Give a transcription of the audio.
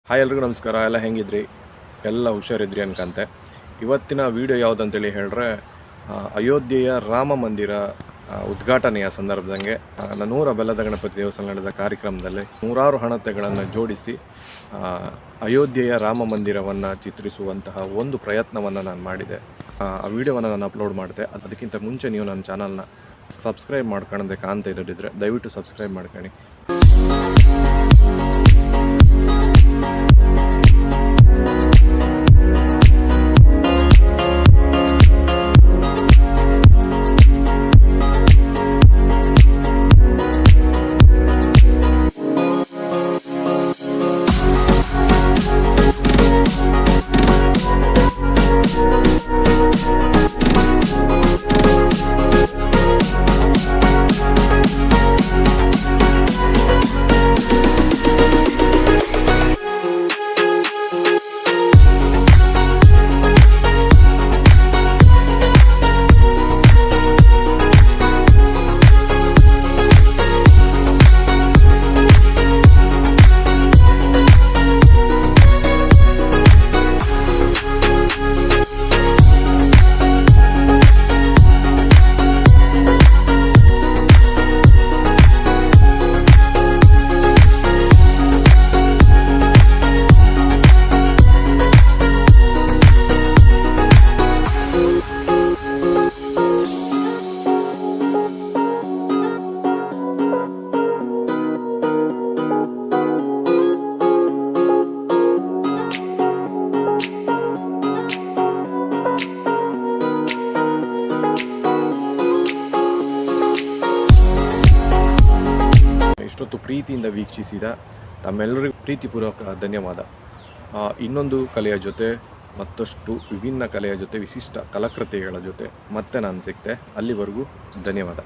Hi ಎಲ್ರಿಗೂ ನಮಸ್ಕಾರ. ಎಲ್ಲ ಹೆಂಗಿದ್ರಿ? ಎಲ್ಲ ಹುಷಾರಿದ್ರಿ ಅನ್ಕಂತೆ. ಇವತ್ತಿನ ವಿಡಿಯೋ ಯಾವುದಂತೇಳಿ ಹೇಳಿದ್ರೆ, ಅಯೋಧ್ಯೆಯ ರಾಮ ಮಂದಿರ ಉದ್ಘಾಟನೆಯ ಸಂದರ್ಭದಂಗೆ ನನ್ನೂರ ಬೆಲ್ಲದ ಗಣಪತಿ ದೇವಸ್ಥಾನ ನಡೆದ ಕಾರ್ಯಕ್ರಮದಲ್ಲಿ ನೂರಾರು ಹಣತೆಗಳನ್ನು ಜೋಡಿಸಿ ಅಯೋಧ್ಯೆಯ ರಾಮ ಮಂದಿರವನ್ನು ಚಿತ್ರಿಸುವಂತಹ ಒಂದು ಪ್ರಯತ್ನವನ್ನು ನಾನು ಮಾಡಿದೆ. ಆ ವಿಡಿಯೋವನ್ನು ನಾನು ಅಪ್ಲೋಡ್ ಮಾಡಿದೆ. ಅದಕ್ಕಿಂತ ಮುಂಚೆ ನೀವು ನನ್ನ ಚಾನಲ್ನ ಸಬ್ಸ್ಕ್ರೈಬ್ ಮಾಡ್ಕೊಳ್ಳೋದೇ ಕಾಣ್ತಾ ಇದ್ದಿದ್ರೆ ದಯವಿಟ್ಟು ಸಬ್ಸ್ಕ್ರೈಬ್ ಮಾಡ್ಕೊಳ್ಳಿ. ಇಷ್ಟೊತ್ತು ಪ್ರೀತಿಯಿಂದ ವೀಕ್ಷಿಸಿದ ತಮ್ಮೆಲ್ಲರಿಗೂ ಪ್ರೀತಿಪೂರ್ವಕ ಧನ್ಯವಾದ. ಇನ್ನೊಂದು ಕಲೆಯ ಜೊತೆ, ಮತ್ತಷ್ಟು ವಿಭಿನ್ನ ಕಲೆಯ ಜೊತೆ, ವಿಶಿಷ್ಟ ಕಲಾಕೃತಿಗಳ ಜೊತೆ ಮತ್ತೆ ನಾನು ಸಿಗ್ತೆ. ಅಲ್ಲಿವರೆಗೂ ಧನ್ಯವಾದ.